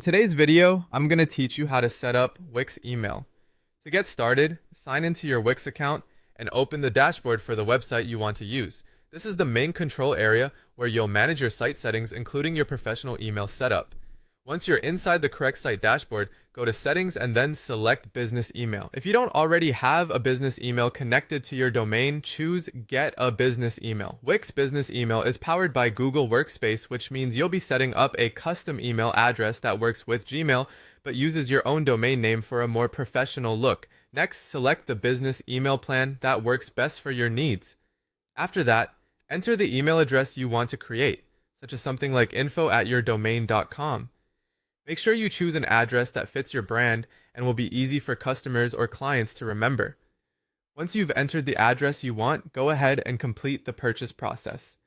In today's video, I'm going to teach you how to set up Wix email. To get started, sign into your Wix account and open the dashboard for the website you want to use. This is the main control area where you'll manage your site settings, including your professional email setup. Once you're inside the correct site dashboard, go to Settings and then select Business Email. If you don't already have a business email connected to your domain, choose Get a Business Email. Wix Business Email is powered by Google Workspace, which means you'll be setting up a custom email address that works with Gmail, but uses your own domain name for a more professional look. Next, select the business email plan that works best for your needs. After that, enter the email address you want to create, such as something like info@yourdomain.com. Make sure you choose an address that fits your brand and will be easy for customers or clients to remember. Once you've entered the address you want, go ahead and complete the purchase process.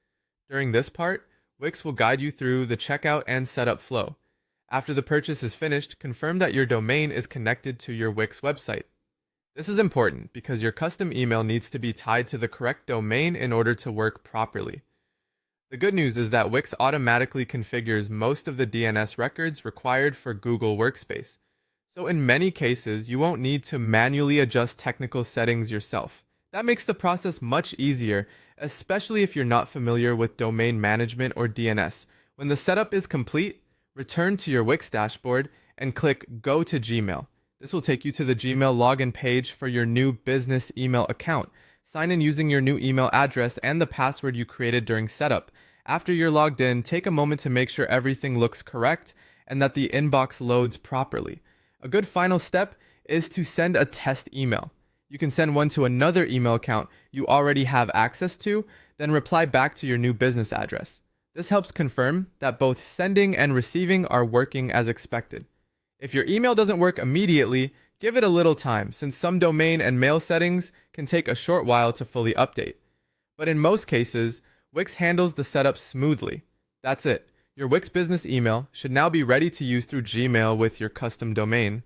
During this part, Wix will guide you through the checkout and setup flow. After the purchase is finished, confirm that your domain is connected to your Wix website. This is important because your custom email needs to be tied to the correct domain in order to work properly. The good news is that Wix automatically configures most of the DNS records required for Google Workspace. So in many cases, you won't need to manually adjust technical settings yourself. That makes the process much easier, especially if you're not familiar with domain management or DNS. When the setup is complete, return to your Wix dashboard and click Go to Gmail. This will take you to the Gmail login page for your new business email account. Sign in using your new email address and the password you created during setup. After you're logged in, take a moment to make sure everything looks correct and that the inbox loads properly. A good final step is to send a test email. You can send one to another email account you already have access to, then reply back to your new business address. This helps confirm that both sending and receiving are working as expected. If your email doesn't work immediately, give it a little time, since some domain and mail settings can take a short while to fully update. But in most cases, Wix handles the setup smoothly. That's it. Your Wix business email should now be ready to use through Gmail with your custom domain.